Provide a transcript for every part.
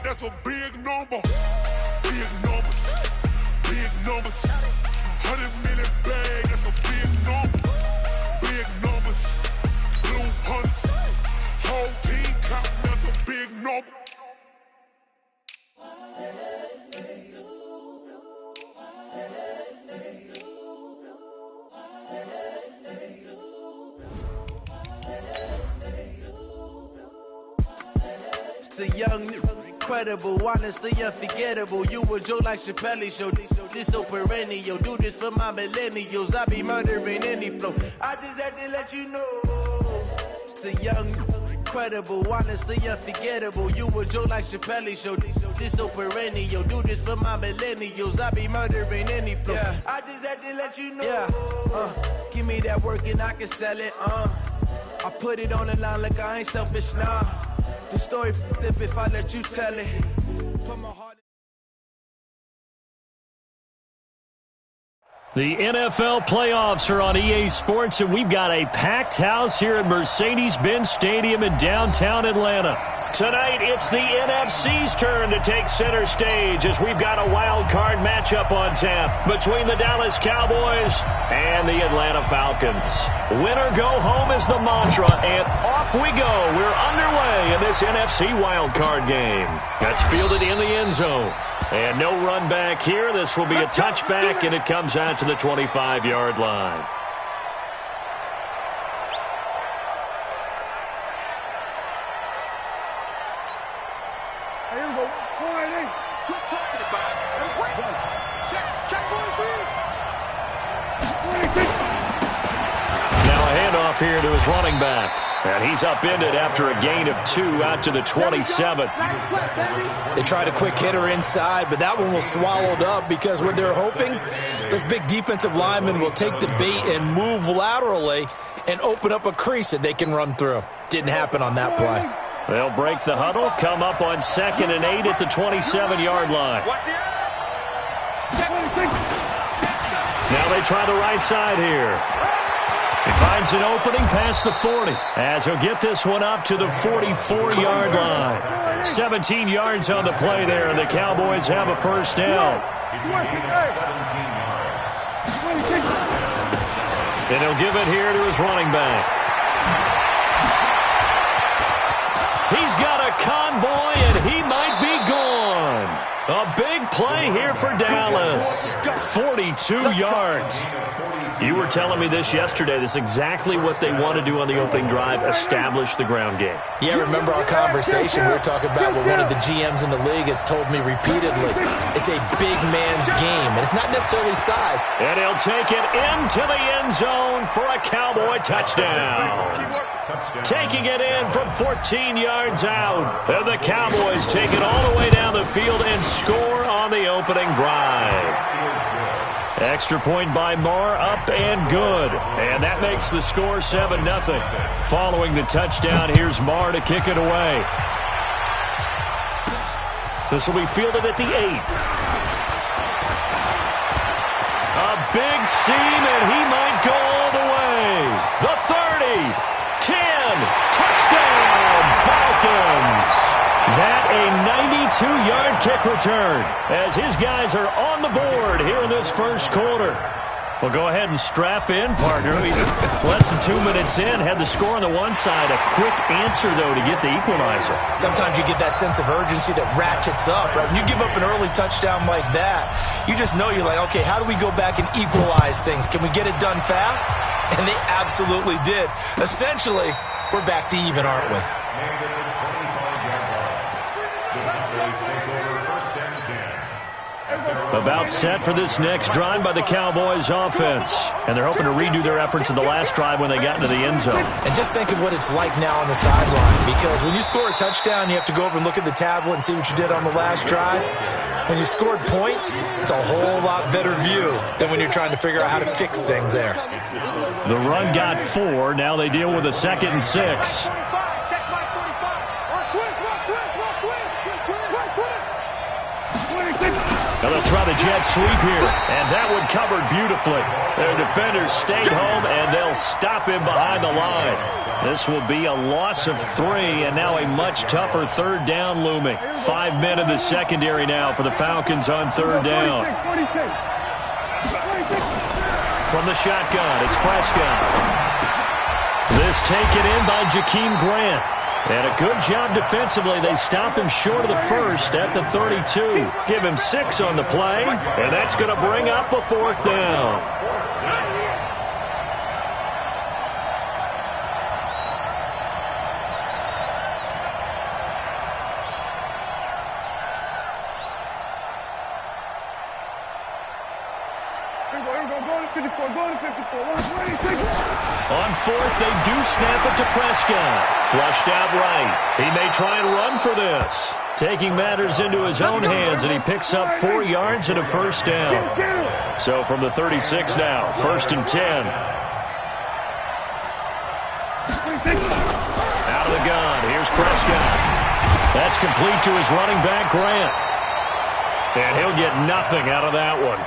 that's a big number. Big numbers, big numbers. 100 million bag, that's a big number. Big numbers, blue hunts. Whole team count, that's a big number. The young, incredible, honestly unforgettable. You a Joe like Chappelle show. This so perennial. Do this for my millennials. I be murdering any flow. I just had to let you know. It's the young, incredible, honestly unforgettable. You a Joe like Chappelle show. This so perennial. Do this for my millennials. I be murdering any flow. Yeah. I just had to let you know. Yeah. Give me that work and I can sell it. I put it on the line like I ain't selfish, nah. The story flip if I let you tell it. Put my heart. The NFL playoffs are on EA Sports, and we've got a packed house here at Mercedes-Benz Stadium in downtown Atlanta. Tonight, it's the NFC's turn to take center stage as we've got a wild card matchup on tap between the Dallas Cowboys and the Atlanta Falcons. Win or go home is the mantra, and off we go. We're underway in this NFC wild card game. That's fielded in the end zone. And no run back here. This will be a touchback, and it comes out to the 25-yard line. Here to his running back. And he's upended after a gain of 2 out to the 27. They tried a quick hitter inside, but that one was swallowed up because what they're hoping, this big defensive lineman will take the bait and move laterally and open up a crease that they can run through. Didn't happen on that play. They'll break the huddle, come up on 2nd and 8 at the 27-yard line. Now they try the right side here. He finds an opening past the 40 as he'll get this one up to the 44-yard line. 17 yards on the play there, and the Cowboys have a first down. And he'll give it here to his running back. He's got a convoy, and he might be gone. A big play here for Dallas. 42 yards. You were telling me this yesterday. This is exactly what they want to do on the opening drive, establish the ground game. Yeah, remember our conversation? We were talking about what one of the GMs in the league has told me repeatedly. It's a big man's game, and it's not necessarily size. And he'll take it into the end zone for a Cowboy touchdown. Taking it in from 14 yards out. And the Cowboys take it all the way down the field and score on the opening drive. Extra point by Marr, up and good. And that makes the score 7-0. Following the touchdown, here's Marr to kick it away. This will be fielded at the 8. A big seam, and he might go all the way. The 30, 10, touchdown, Falcons. That a 92-yard kick return as his guys are on the board here in this first quarter. Well, go ahead and strap in, partner. Less than 2 minutes in, had the score on the one side. A quick answer, though, to get the equalizer. Sometimes you get that sense of urgency that ratchets up, right? When you give up an early touchdown like that, you just know you're like, okay, how do we go back and equalize things? Can we get it done fast? And they absolutely did. Essentially, we're back to even, aren't we? About set for this next drive by the Cowboys offense. And they're hoping to redo their efforts in the last drive when they got into the end zone. And just think of what it's like now on the sideline. Because when you score a touchdown, you have to go over and look at the tablet and see what you did on the last drive. When you scored points, it's a whole lot better view than when you're trying to figure out how to fix things there. The run got 4. Now they deal with a 2nd and 6. Now they'll try the jet sweep here, and that one covered beautifully. Their defenders stayed home, and they'll stop him behind the line. This will be a loss of 3, and now a much tougher third down looming. 5 men in the secondary now for the Falcons on third down. From the shotgun, it's Prescott. This taken in by Jakeem Grant. And a good job defensively. They stop him short of the first at the 32. Give him 6 on the play, and that's going to bring up a 4th down. On 4th, they do snap it to Prescott. Flushed out right. He may try and run for this. Taking matters into his own hands, and he picks up 4 yards and a first down. So from the 36 now, 1st and 10. Out of the gun, here's Prescott. That's complete to his running back, Grant. And he'll get nothing out of that one.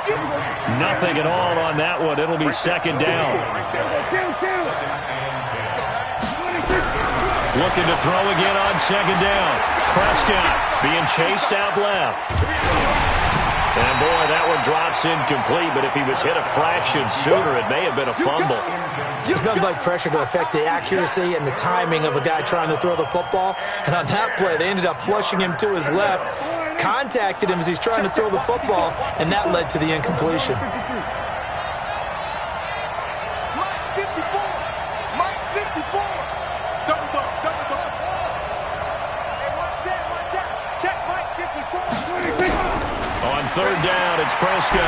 Nothing at all on that one. It'll be 2nd down. Looking to throw again on 2nd down. Prescott being chased out left. And boy, that one drops incomplete, but if he was hit a fraction sooner, it may have been a fumble. It's nothing like pressure to affect the accuracy and the timing of a guy trying to throw the football. And on that play, they ended up flushing him to his left, contacted him as he's trying to throw the football, and that led to the incompletion. On 3rd down, it's Prescott.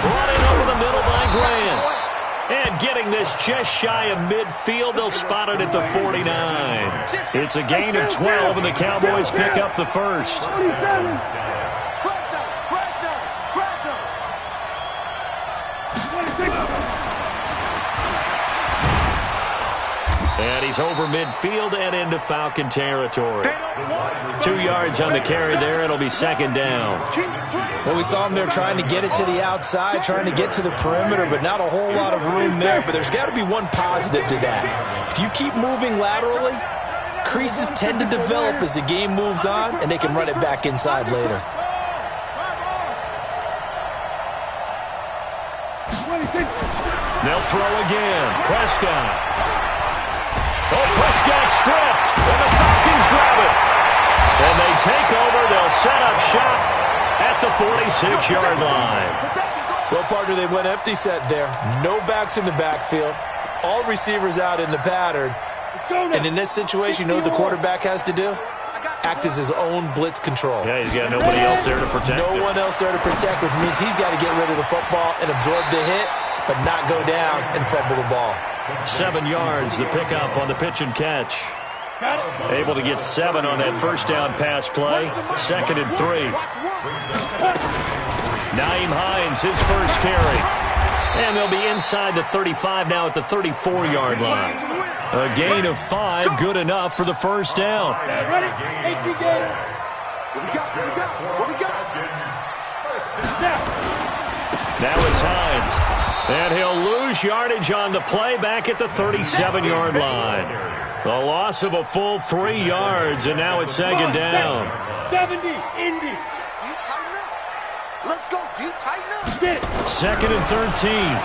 Brought in over the middle by Grant. And getting this just shy of midfield, they'll spot it at the 49. It's a gain of 12, and the Cowboys pick up the first. And he's over midfield and into Falcon territory. 2 yards on the carry there. It'll be 2nd down. Well, we saw him there trying to get it to the outside, trying to get to the perimeter, but not a whole lot of room there. But there's got to be one positive to that. If you keep moving laterally, creases tend to develop as the game moves on, and they can run it back inside later. They'll throw again. Prescott. Oh, Prescott stripped, and the Falcons grab it. And they take over. They'll set up shop at the 46-yard line. Well, partner, they went empty set there. No backs in the backfield. All receivers out in the pattern. And in this situation, you know what the quarterback has to do? Act as his own blitz control. Yeah, he's got nobody else there to protect him. No one else there to protect, which means he's got to get rid of the football and absorb the hit, but not go down and fumble the ball. 7 yards, the pickup on the pitch and catch. Able to get 7 on that first down pass play. 2nd and 3. Nyheim Hines, his first carry. And they'll be inside the 35 now at the 34-yard line. A gain of 5, good enough for the first down. Now it's Hines. And he'll lose yardage on the play back at the 37-yard line. The loss of a full 3 yards, and now it's 2nd down. 70, Indy. You tighten up. Let's go. You tighten up. Get it. 2nd and 13.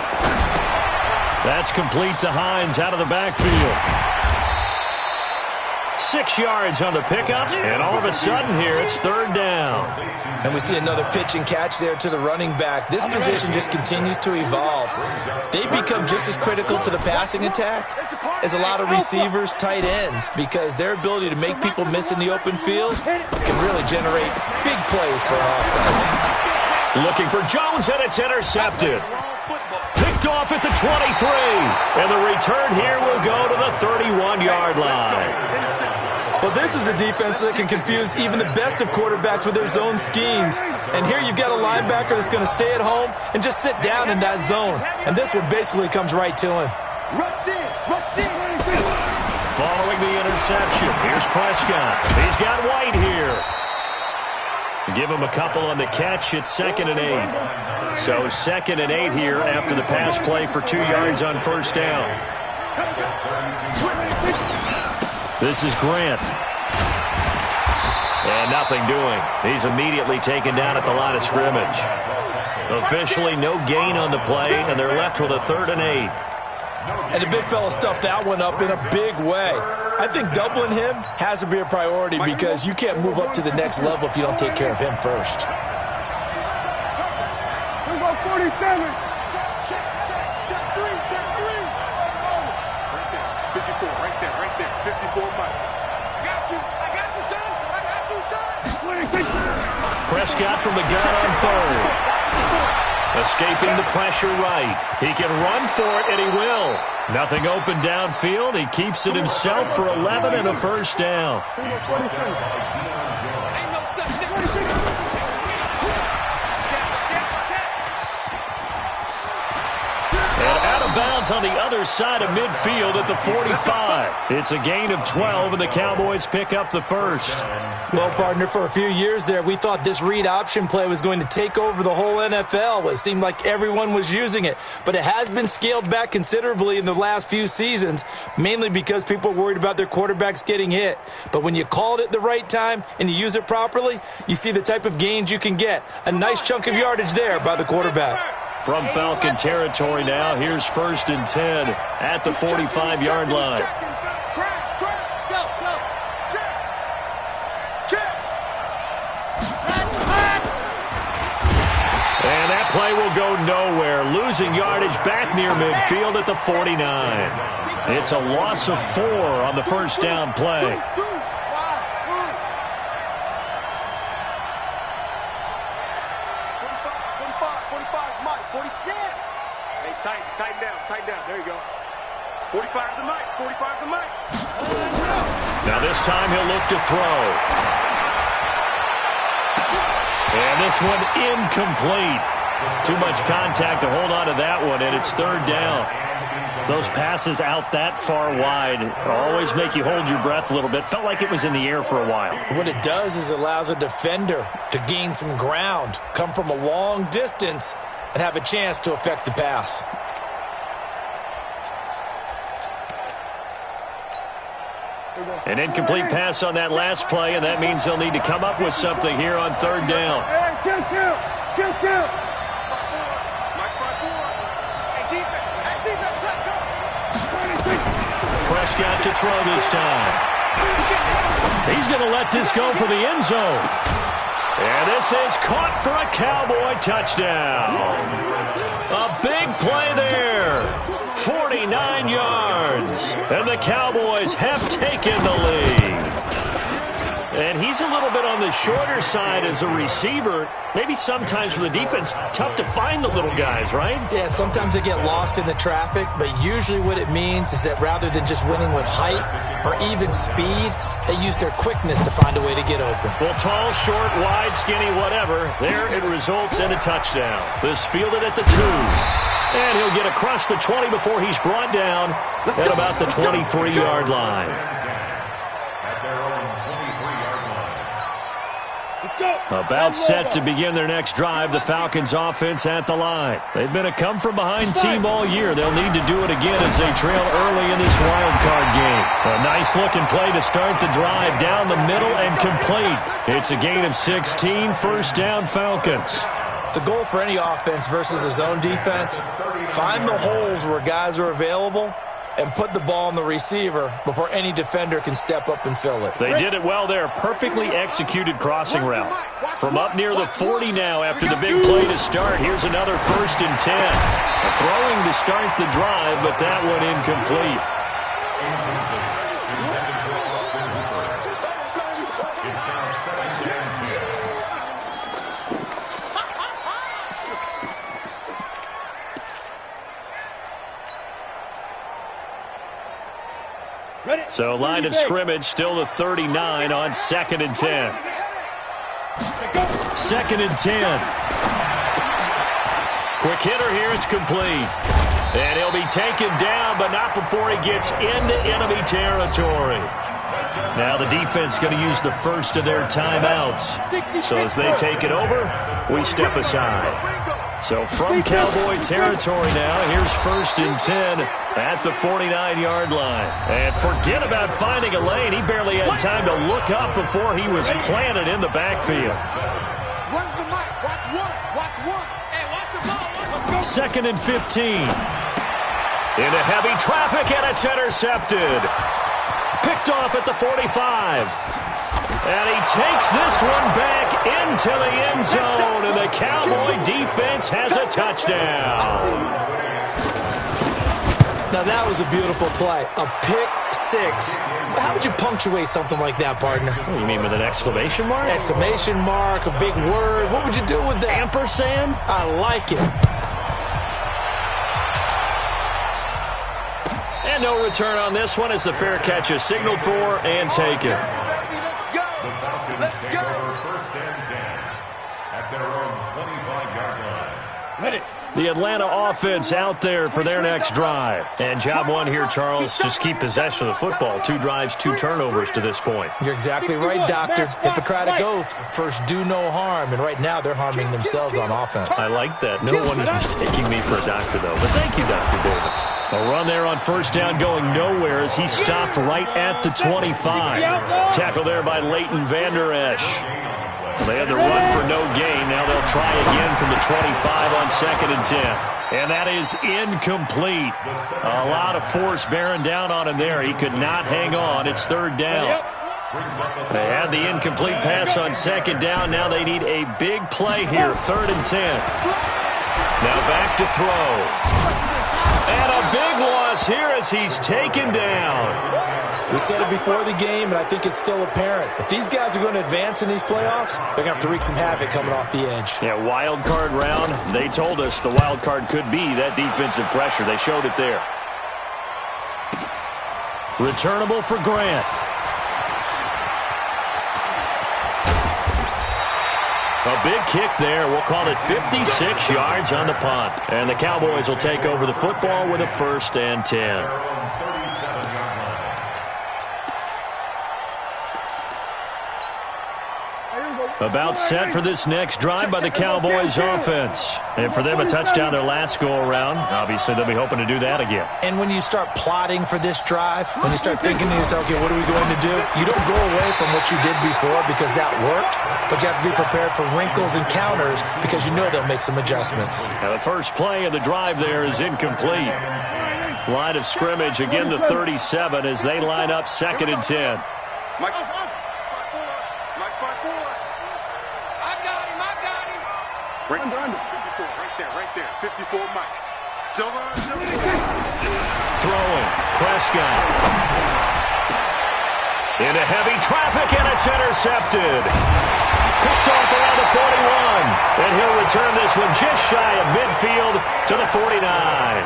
That's complete to Hines out of the backfield. 6 yards on the pickup, and all of a sudden here it's 3rd down. And we see another pitch and catch there to the running back. This position just continues to evolve. They become just as critical to the passing attack as a lot of receivers, tight ends, because their ability to make people miss in the open field can really generate big plays for an offense. Looking for Jones, and it's intercepted. Picked off at the 23, and the return here will go to the 31-yard line. Well, this is a defense that can confuse even the best of quarterbacks with their zone schemes. And here you've got a linebacker that's going to stay at home and just sit down in that zone. And this one basically comes right to him. Following the interception, here's Prescott. He's got White here. Give him a couple on the catch. It's 2nd and 8. So 2nd and 8 here after the pass play for 2 yards on first down. This is Grant. And nothing doing. He's immediately taken down at the line of scrimmage. Officially no gain on the play, and they're left with a 3rd and 8. And the big fella stuffed that one up in a big way. I think doubling him has to be a priority because you can't move up to the next level if you don't take care of him first. We go 47. Check 3. Right there. 54, right there. 54, Mike. I got you, son. Prescott from the gun on 3rd. Escaping the pressure right. He can run for it, and he will. Nothing open downfield. He keeps it himself for 11 and a 1st down. And out of bounds on the other side of midfield at the 45. It's a gain of 12, and the Cowboys pick up the 1st. Well, partner, for a few years there, we thought this read option play was going to take over the whole NFL. It seemed like everyone was using it, but it has been scaled back considerably in the last few seasons, mainly because people are worried about their quarterbacks getting hit. But when you call it at the right time and you use it properly, you see the type of gains you can get. A nice chunk of yardage there by the quarterback. From Falcon territory now, here's 1st and 10 at the 45-yard line. And that play will go nowhere, losing yardage back near midfield at the 49. It's a loss of 4 on the 1st down play. Tighten down. There you go. 45's the mic. Now this time he'll look to throw. And this one incomplete. Too much contact to hold on to that one, and it's 3rd down. Those passes out that far wide always make you hold your breath a little bit. Felt like it was in the air for a while. What it does is it allows a defender to gain some ground, come from a long distance, and have a chance to affect the pass. An incomplete pass on that last play, and that means they'll need to come up with something here on 3rd down. Kill. Prescott to throw this time. He's going to let this go for the end zone. And this is caught for a Cowboy touchdown. A big play there. 49 yards. And the Cowboys have taken the lead. And he's a little bit on the shorter side as a receiver. Maybe sometimes for the defense, tough to find the little guys, right? Yeah, sometimes they get lost in the traffic, but usually what it means is that rather than just winning with height or even speed, they use their quickness to find a way to get open. Well, tall, short, wide, skinny, whatever, there it results in a touchdown. This fielded at the 2. And he'll get across the 20 before he's brought down at about the 23-yard line. About set to begin their next drive, the Falcons offense at the line. They've been a come-from-behind team all year. They'll need to do it again as they trail early in this wild card game. A nice-looking play to start the drive down the middle and complete. It's a gain of 16, 1st down Falcons. The goal for any offense versus a zone defense, find the holes where guys are available and put the ball on the receiver before any defender can step up and fill it. They did it well there. Perfectly executed crossing route. From up near the 40 now after the big play to start. Here's another 1st and 10. A throwing to start the drive, but that one incomplete. So line of scrimmage still the 39 on 2nd and 10. 2nd and 10. Quick hitter here, it's complete. And he'll be taken down, but not before he gets into enemy territory. Now the defense going to use the first of their timeouts. So as they take it over, we step aside. So from Cowboy territory now, here's 1st and 10 at the 49-yard line. And forget about finding a lane. He barely had time to look up before he was planted in the backfield. Run the mic. Watch one. Watch one. Hey, watch the ball. Let's go. 2nd and 15. Into heavy traffic, and it's intercepted. Picked off at the 45. And he takes this one back into the end zone, and the Cowboy defense has a touchdown. Now, that was a beautiful play. A pick six. How would you punctuate something like that, partner? What do you mean, with an exclamation mark? Exclamation mark, a big word. What would you do with that? Ampersand? I like it. And no return on this one as the fair catch is signaled for and taken. Let's go. First and 10 at their own 25-yard line. Ready. The Atlanta offense out there for their next drive. And job one here, Charles, just keep possession of the football. 2 drives, 2 turnovers to this point. You're exactly right, Doctor. Hippocratic oath. First, do no harm. And right now, they're harming themselves on offense. I like that. No one is mistaking me for a doctor, though. But thank you, Dr. Davis. A run there on 1st down going nowhere as he stopped right at the 25. Tackle there by Leighton Vander Esch. They had the run for no gain. Now they'll try again from the 25 on 2nd and 10. And that is incomplete. A lot of force bearing down on him there. He could not hang on. It's 3rd down. They had the incomplete pass on 2nd down. Now they need a big play here. 3rd and 10. Now back to throw. And a big loss here as he's taken down. We said it before the game, and I think it's still apparent. If these guys are going to advance in these playoffs, they're going to have to wreak some havoc coming off the edge. Yeah, wild card round. They told us the wild card could be that defensive pressure. They showed it there. Returnable for Grant. A big kick there. We'll call it 56 yards on the punt. And the Cowboys will take over the football with a 1st and 10. About set for this next drive by the Cowboys offense. And for them, a touchdown their last go-around. Obviously, they'll be hoping to do that again. And when you start plotting for this drive, when you start thinking to yourself, okay, what are we going to do? You don't go away from what you did before because that worked, but you have to be prepared for wrinkles and counters because you know they'll make some adjustments. Now, the first play of the drive there is incomplete. Line of scrimmage, again the 37 as they line up 2nd and 10. Mike. Right there. 54, Mike. Silver. Throwing. Prescott. Into heavy traffic, and it's intercepted. Picked off around the 41. And he'll return this one just shy of midfield to the 49.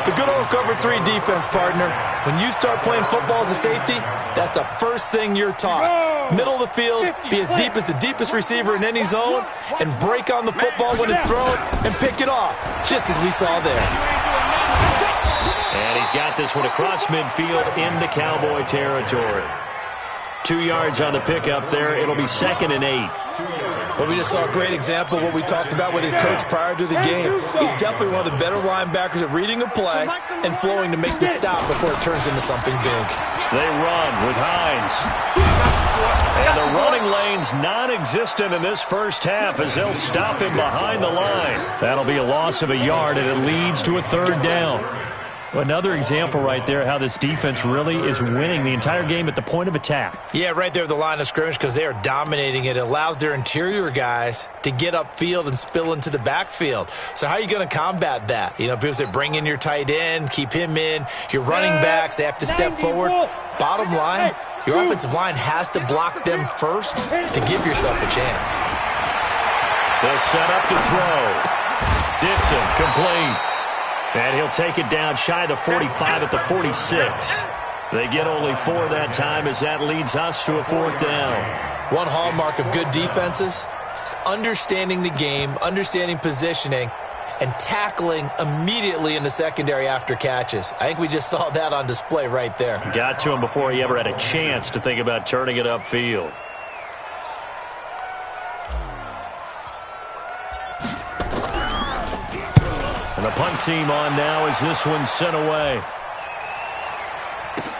The good old cover 3 defense, partner. When you start playing football as a safety, that's the first thing you're taught. Middle of the field, be as deep as the deepest receiver in any zone, and break on the football when it's thrown and pick it off, just as we saw there. And he's got this one across midfield into Cowboy territory. 2 yards on the pickup there. It'll be 2nd and 8. Well, we just saw a great example of what we talked about with his coach prior to the game. He's definitely one of the better linebackers at reading a play and flowing to make the stop before it turns into something big. They run with Hines. And the running lane's non-existent in this first half as they'll stop him behind the line. That'll be a loss of a yard, and it leads to a 3rd down. Another example right there how this defense really is winning the entire game at the point of attack. Yeah, right there at the line of scrimmage because they are dominating it. It allows their interior guys to get upfield and spill into the backfield. So how are you going to combat that? You know, people say bring in your tight end, keep him in. Your running backs, they have to step forward. Bottom line, your offensive line has to block them first to give yourself a chance. They'll set up to throw. Dixon, complete. And he'll take it down shy of the 45 at the 46. They get only 4 that time as that leads us to a 4th down. One hallmark of good defenses is understanding the game, understanding positioning, and tackling immediately in the secondary after catches. I think we just saw that on display right there. Got to him before he ever had a chance to think about turning it upfield. punt team on now as this one's sent away.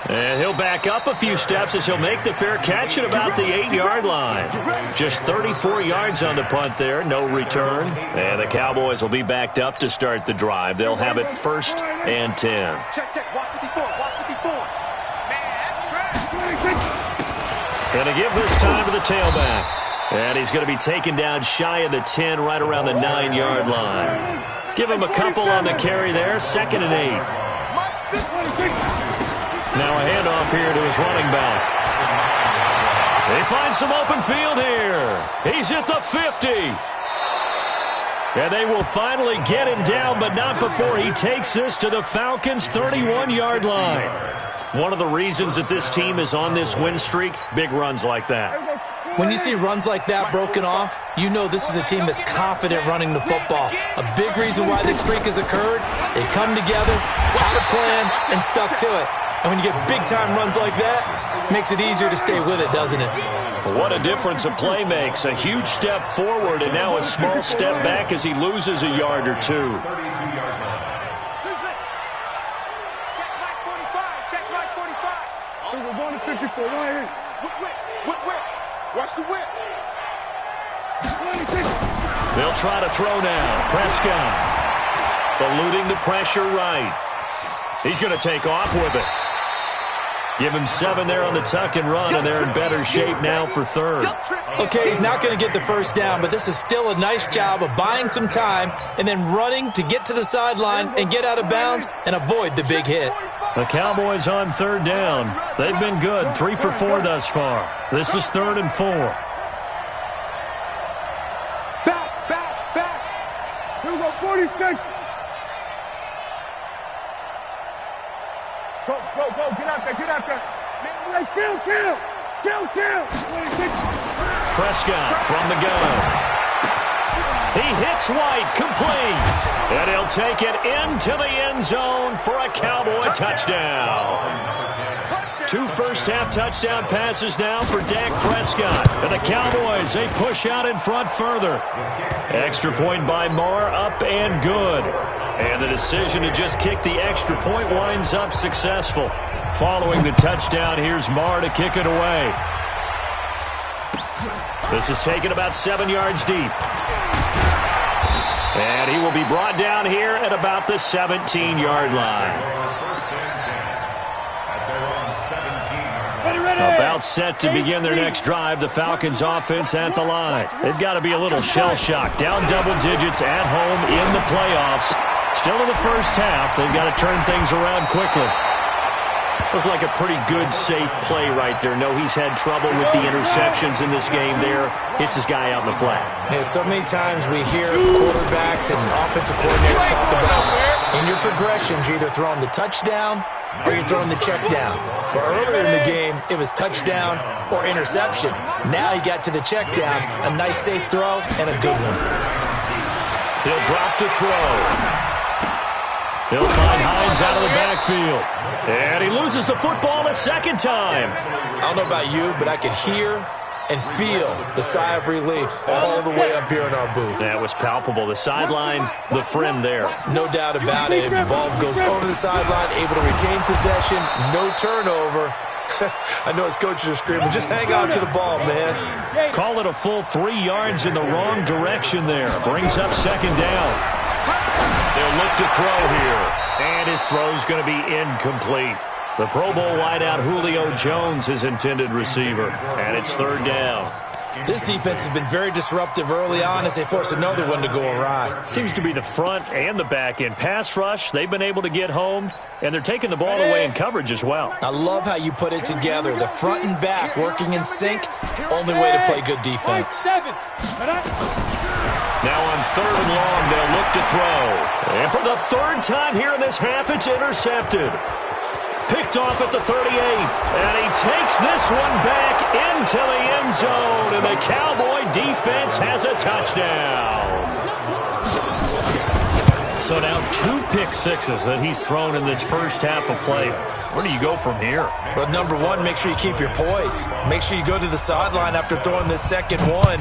And he'll back up a few steps as he'll make the fair catch at about the 8-yard line. Just 34 yards on the punt there, no return. And the Cowboys will be backed up to start the drive. They'll have it 1st and 10. Check. Watch 54. Watch 54. Man, that's trash. Going to give this time to the tailback. And he's going to be taken down shy of the 10, right around the 9-yard line. Give him a couple on the carry there, 2nd and 8. Now a handoff here to his running back. They find some open field here. He's at the 50. And they will finally get him down, but not before he takes this to the Falcons' 31-yard line. One of the reasons that this team is on this win streak, big runs like that. When you see runs like that broken off, you know this is a team that's confident running the football. A big reason why this streak has occurred, they come together, had a plan, and stuck to it. And when you get big-time runs like that, it makes it easier to stay with it, doesn't it? What a difference a play makes. A huge step forward and now a small step back as he loses a yard or two. Check right 45. We're going to 54 right here. Whip. Watch the whip. They'll try to throw now. Prescott eluding the pressure right. He's going to take off with it. Give him 7 there on the tuck and run, and they're in better shape now for 3rd. Okay, he's not going to get the first down, but this is still a nice job of buying some time and then running to get to the sideline and get out of bounds and avoid the big hit. The Cowboys on 3rd down. They've been good, 3 for 4 thus far. This is 3rd and 4. Back. Here we go, 46. Go. Get out there. Man, kill. Prescott from the gun. He hits White, complete. And he'll take it into the end zone for a Cowboy touchdown. 2 first-half touchdown passes now for Dak Prescott. And the Cowboys, they push out in front further. Extra point by Marr, up and good. And the decision to just kick the extra point winds up successful. Following the touchdown, here's Marr to kick it away. This is taken about 7 yards deep. And he will be brought down here at about the 17-yard line. About set to begin their next drive. The Falcons offense at the line. They've got to be a little shell-shocked. Down double digits at home in the playoffs. Still in the first half. They've got to turn things around quickly. Looked like a pretty good, safe play right there. No, he's had trouble with the interceptions in this game there. Hits his guy out in the flat. Yeah, so many times we hear quarterbacks and offensive coordinators talk about in your progressions, you're either throwing the touchdown or you're throwing the check down. But earlier in the game, it was touchdown or interception. Now he got to the check down, a nice safe throw, and a good one. He'll drop to throw. He'll find Hines out of the backfield. And he loses the football a second time. I don't know about you, but I could hear and feel the sigh of relief all the way up here in our booth. That was palpable. The sideline, the friend there. No doubt about it. The ball goes over the sideline, able to retain possession, no turnover. I know his coaches are screaming, just hang on to the ball, man. Call it a full 3 yards in the wrong direction there. Brings up second down. They'll look to throw here. And his throw's going to be incomplete. The Pro Bowl wideout Julio Jones, his intended receiver. And it's third down. This defense has been very disruptive early on as they force another one to go awry. Seems to be the front and the back end. Pass rush, they've been able to get home, and they're taking the ball away in coverage as well. I love how you put it together. The front and back working in sync, only way to play good defense. Now on third and long, they'll look to throw. And for the third time here in this half, it's intercepted. Picked off at the 38, and he takes this one back into the end zone, and the Cowboy defense has a touchdown. So now 2 pick sixes that he's thrown in this first half of play. Where do you go from here? Well, number one, make sure you keep your poise. Make sure you go to the sideline after throwing this second one.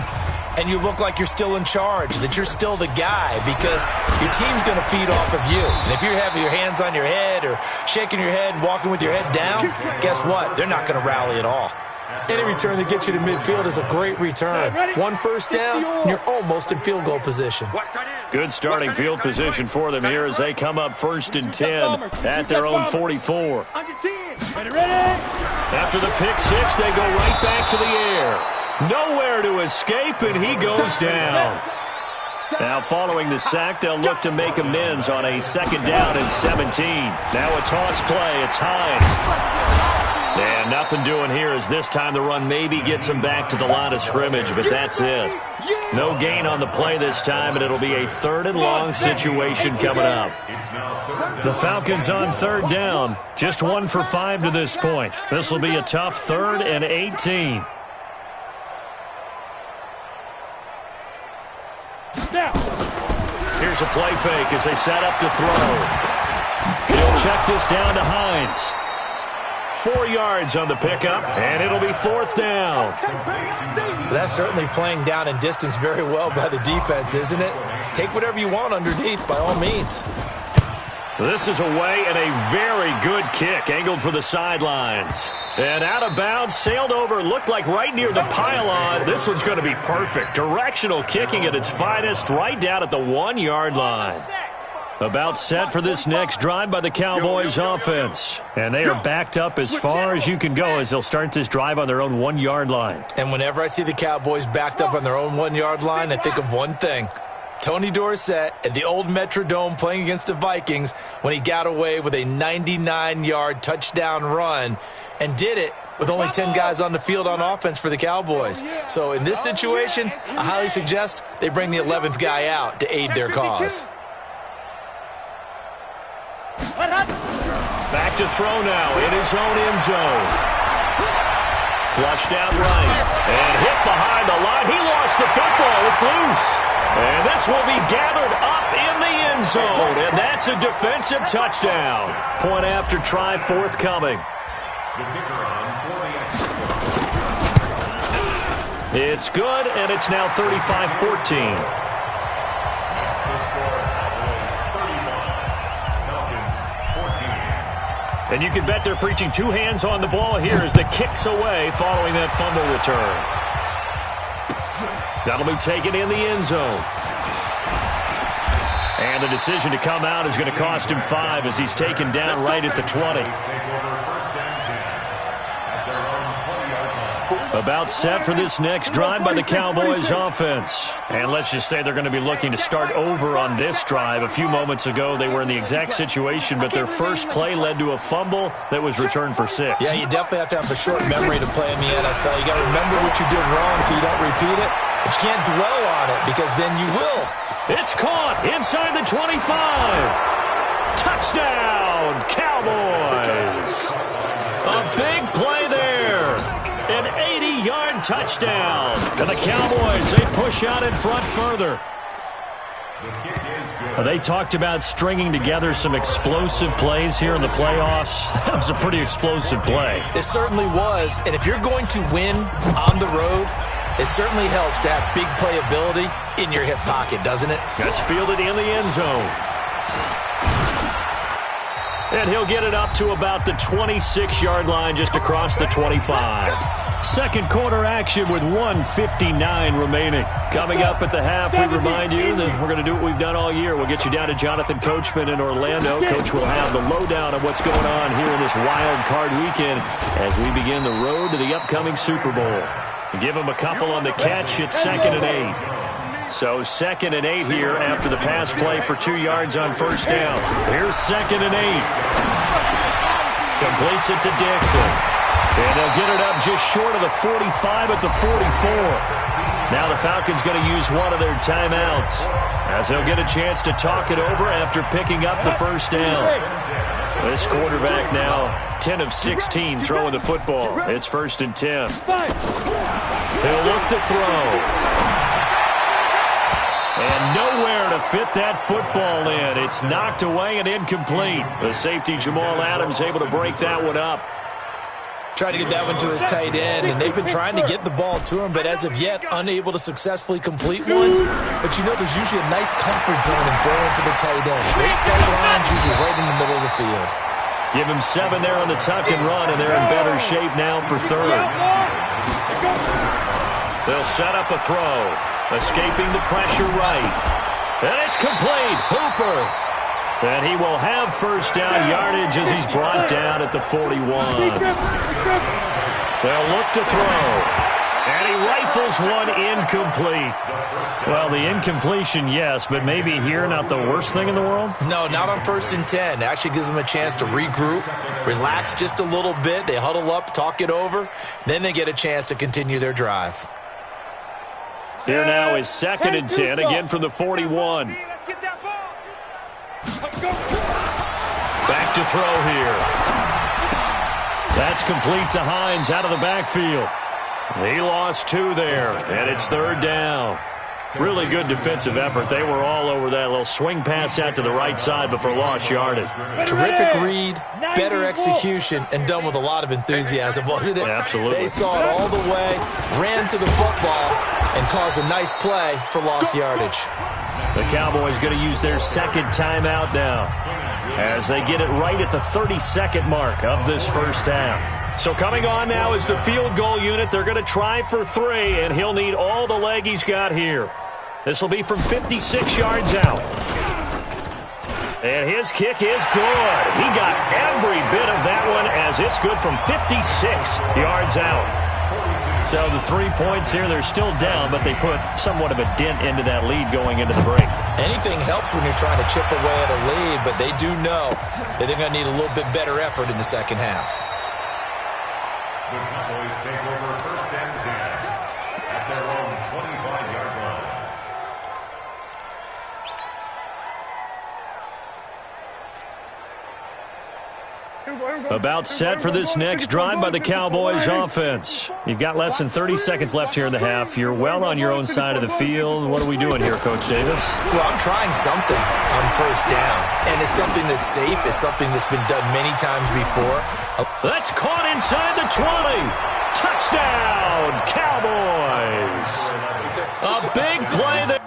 and you look like you're still in charge, that you're still the guy, because your team's going to feed off of you. And if you're having your hands on your head or shaking your head and walking with your head down, guess what? They're not going to rally at all. Any return that gets you to midfield is a great return. One first down, and you're almost in field goal position. Good starting field position for them here as they come up 1st and 10 at their own 44. After the pick six, they go right back to the air. Nowhere to escape, and he goes down. Now, following the sack, they'll look to make amends on a 2nd down and 17. Now a toss play. It's Hines. And nothing doing here as this time the run maybe gets him back to the line of scrimmage, but that's it. No gain on the play this time, and it'll be a 3rd and long situation coming up. The Falcons on 3rd down. Just 1 for 5 to this point. This will be a tough 3rd and 18. Here's a play fake as they set up to throw. He'll check this down to Hines. 4 yards on the pickup, and it'll be 4th down. That's certainly playing down in distance very well by the defense, isn't it? Take whatever you want underneath, by all means. This is away and a very good kick, angled for the sidelines. And out of bounds, sailed over, looked like right near the pylon. This one's going to be perfect. Directional kicking at its finest, right down at the 1-yard line. About set for this next drive by the Cowboys offense. And they are backed up as far as you can go as they'll start this drive on their own 1-yard line. And whenever I see the Cowboys backed up on their own 1-yard line, I think of one thing. Tony Dorsett at the old Metrodome playing against the Vikings when he got away with a 99-yard touchdown run and did it with only 10 guys on the field on offense for the Cowboys. So in this situation, I highly suggest they bring the 11th guy out to aid their cause. Back to throw now in his own end zone. Flushed out right and hit behind the line. He lost the football. It's loose. And this will be gathered up in the end zone. And that's a defensive touchdown. Point after try forthcoming. It's good, and it's now 35-14. And you can bet they're preaching 2 hands on the ball here as the kick's away following that fumble return. That'll be taken in the end zone. And the decision to come out is going to cost him 5 as he's taken down right at the 20. About set for this next drive by the Cowboys offense. And let's just say they're going to be looking to start over on this drive. A few moments ago, they were in the exact situation, but their first play led to a fumble that was returned for 6. Yeah, you definitely have to have a short memory to play in the NFL. You got to remember what you did wrong so you don't repeat it, but you can't dwell on it because then you will. It's caught inside the 25. Touchdown, Cowboys. A big play there. An 80-yard touchdown. And the Cowboys, they push out in front further. They talked about stringing together some explosive plays here in the playoffs. That was a pretty explosive play. It certainly was. And if you're going to win on the road, it certainly helps to have big playability in your hip pocket, doesn't it? That's fielded in the end zone. And he'll get it up to about the 26-yard line just across the 25. Second quarter action with 1:59 remaining. Coming up at the half, we remind you that we're going to do what we've done all year. We'll get you down to Jonathan Coachman in Orlando. Coach will have the lowdown of what's going on here in this wild card weekend as we begin the road to the upcoming Super Bowl. Give him a couple on the catch. It's 2nd and 8. So 2nd and 8 here after the pass play for 2 yards on first down. Here's 2nd and 8. Completes it to Dixon. And they'll get it up just short of the 45 at the 44. Now the Falcons going to use one of their timeouts as they'll get a chance to talk it over after picking up the first down. This quarterback now 10 of 16 throwing the football. It's 1st and 10. He'll look to throw. And nowhere to fit that football in. It's knocked away and incomplete. The safety, Jamal Adams, able to break that one up. Trying to get that one to his tight end, and they've been trying to get the ball to him, but as of yet, unable to successfully complete one. But you know, there's usually a nice comfort zone in throwing to the tight end. Great sight lines, usually right in the middle of the field. Give him 7 there on the tuck and run, and they're in better shape now for third. They'll set up a throw, escaping the pressure right. And it's complete. Hooper. And he will have first down yardage as he's brought down at the 41. They'll look to throw. And he rifles one incomplete. Well, the incompletion, yes, but maybe here not the worst thing in the world? No, not on 1st and 10. It actually gives them a chance to regroup, relax just a little bit. They huddle up, talk it over. Then they get a chance to continue their drive. Here now is 2nd and 10, again from the 41. Back to throw here. That's complete to Hines out of the backfield. He lost 2 there, and it's 3rd down. Really good defensive effort. They were all over that little swing pass out to the right side before lost yardage. Terrific read, better execution, and done with a lot of enthusiasm, wasn't it? Absolutely. They saw it all the way, ran to the football, and caused a nice play for lost yardage. The Cowboys going to use their 2nd timeout now as they get it right at the 32nd mark of this first half. So coming on now is the field goal unit. They're going to try for 3, and he'll need all the leg he's got here. This will be from 56 yards out. And his kick is good. He got every bit of that one as it's good from 56 yards out. So the 3 points here, they're still down, but they put somewhat of a dent into that lead going into the break. Anything helps when you're trying to chip away at a lead, but they do know that they're going to need a little bit better effort in the second half. The Cowboys take over 1st and 10 at their own 25-yard line. About set for this next drive by the Cowboys offense. You've got less than 30 seconds left here in the half. You're well on your own side of the field. What are we doing here, Coach Davis? Well, I'm trying something on 1st down, and it's something that's safe. It's something that's been done many times before. That's caught inside the 20. Touchdown, Cowboys. A big play there.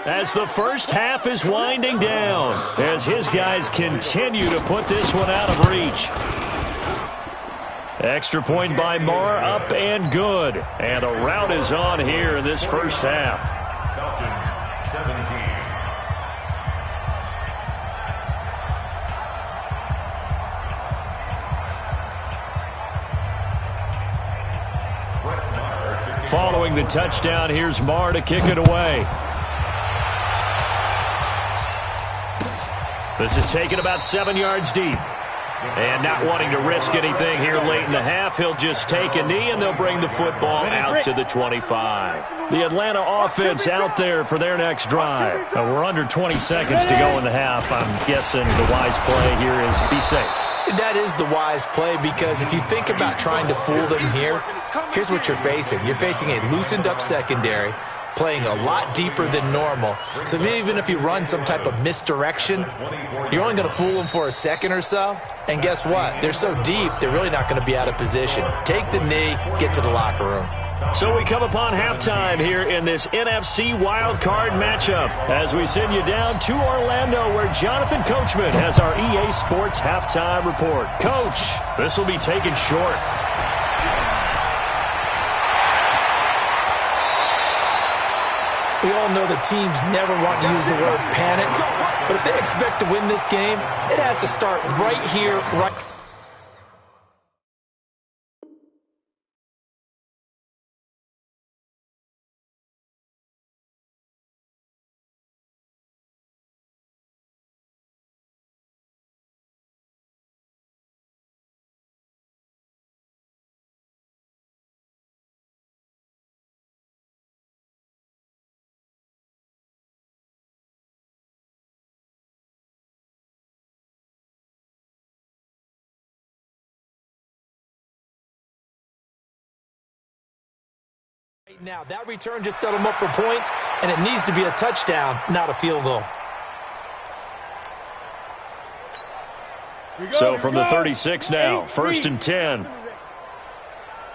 As the first half is winding down, as his guys continue to put this one out of reach. Extra point by Marr, up and good. And a rout is on here in this first half. Falcons 17. Following the touchdown, here's Marr to kick it away. This is taken about 7 yards deep. And not wanting to risk anything here late in the half, he'll just take a knee, and they'll bring the football out to the 25. The Atlanta offense out there for their next drive. We're under 20 seconds to go in the half. I'm guessing the wise play here is be safe. That is the wise play, because if you think about trying to fool them here, here's what you're facing. You're facing a loosened-up secondary, playing a lot deeper than normal. So even if you run some type of misdirection, you're only going to fool them for a second or so. And guess what? They're so deep, they're really not going to be out of position. Take the knee, get to the locker room. So we come upon halftime here in this NFC wildcard matchup as we send you down to Orlando, where Jonathan Coachman has our EA Sports halftime report. Coach, this will be taken short. We all know the teams never want to use the word panic, but if they expect to win this game, it has to start right here, right. Now, that return just set them up for points, and it needs to be a touchdown, not a field goal. So from the 36 now, 1st and 10.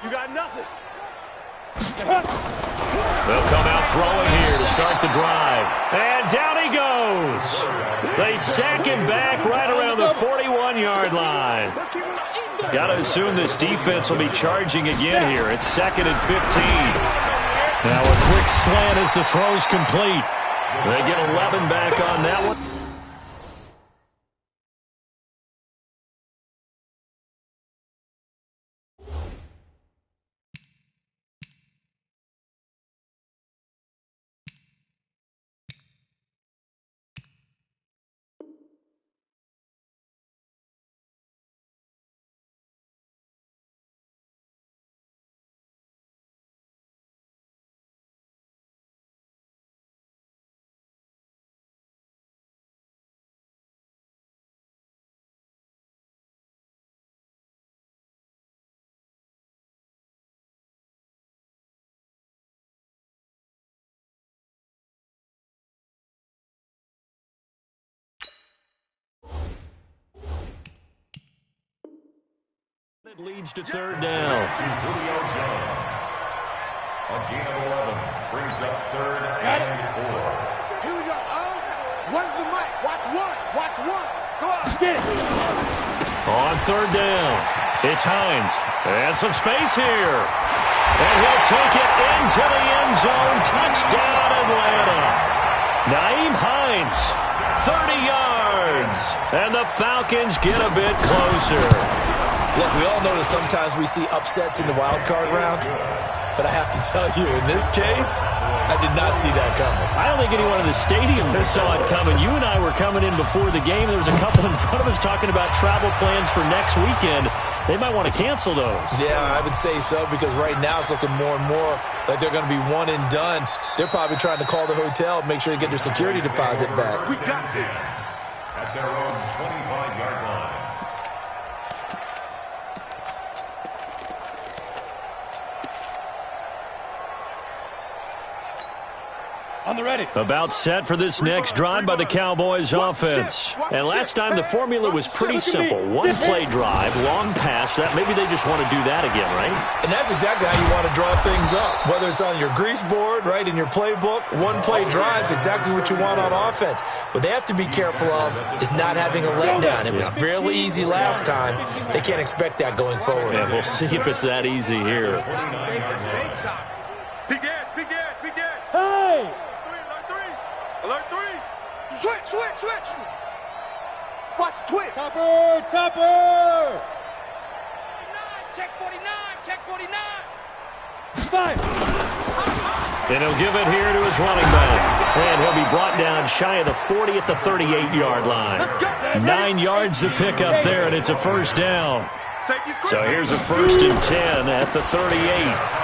You got nothing. They'll come out throwing here to start the drive. And down he goes. They sack him back right around the 41-yard line. Got to assume this defense will be charging again here. It's 2nd and 15. Now a quick slant as the throw's complete. They get 11 back on that one. It leads to 3rd down. A gain of 11 brings up 3rd and 4. Here we go. One's the mic. Watch one. Watch one. Go on. Get it. On 3rd down, it's Hines. And some space here. And he'll take it into the end zone. Touchdown, Atlanta. Naeem Hines, 30 yards. And the Falcons get a bit closer. Look, we all know that sometimes we see upsets in the wild card round, but I have to tell you, in this case, I did not see that coming. I don't think anyone in the stadium saw it coming. You and I were coming in before the game. There was a couple in front of us talking about travel plans for next weekend. They might want to cancel those. Yeah, I would say so, because right now it's looking more and more like they're going to be one and done. They're probably trying to call the hotel, make sure they get their security deposit back. We got this. At their own 25-yard line. On the ready. About set for this next drive by the Cowboys offense. And last time the formula was pretty simple. One play drive, long pass. That maybe they just want to do that again, right? And that's exactly how you want to draw things up. Whether it's on your grease board, right, in your playbook, one play drive's exactly what you want on offense. What they have to be careful of is not having a letdown. It was fairly easy last time. They can't expect that going forward. Yeah, we'll see if it's that easy here. Hey! Alert 3. Switch. Watch twitch. Topper. Check 49. Five. And he'll give it here to his running back. And he'll be brought down shy of the 40 at the 38-yard line. 9 yards to pick up there, and it's a 1st down. So here's a 1st and 10 at the 38.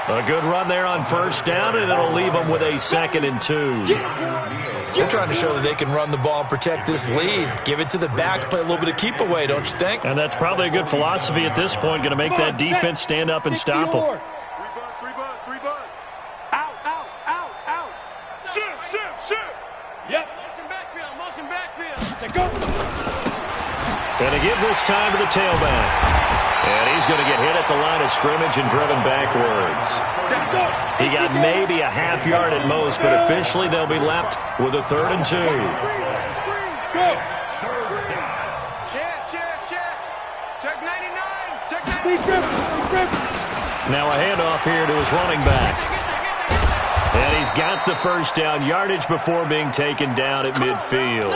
A good run there on 1st down, and it'll leave them with a 2nd and 2. They're trying to show that they can run the ball and protect this lead. Give it to the backs, play a little bit of keep away, don't you think? And that's probably a good philosophy at this point, going to make that defense stand up and stop them. 3 buzz. Out. Shift. Yep. Motion backfield. Go. And to give this time to the tailback. And he's going to get hit at the line of scrimmage and driven backwards. He got maybe a half yard at most, but officially they'll be left with a 3rd and 2. Check 99. Now a handoff here to his running back. And he's got the first down yardage before being taken down at midfield.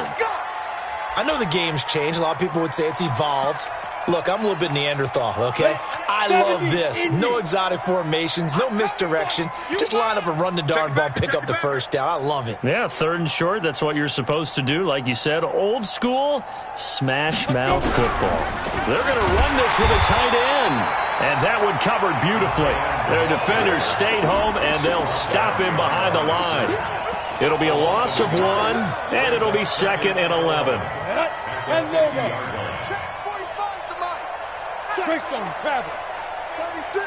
I know the game's changed. A lot of people would say it's evolved. Look, I'm a little bit Neanderthal, okay? I love this. No exotic formations, no misdirection. Just line up and run the darn ball, pick up the first down. I love it. Yeah, 3rd and short, that's what you're supposed to do. Like you said, old school, smash mouth football. They're going to run this with a tight end. And that one covered beautifully. Their defenders stayed home, and they'll stop him behind the line. It'll be a loss of 1, and it'll be 2nd and 11. Quickstone, travel. 36.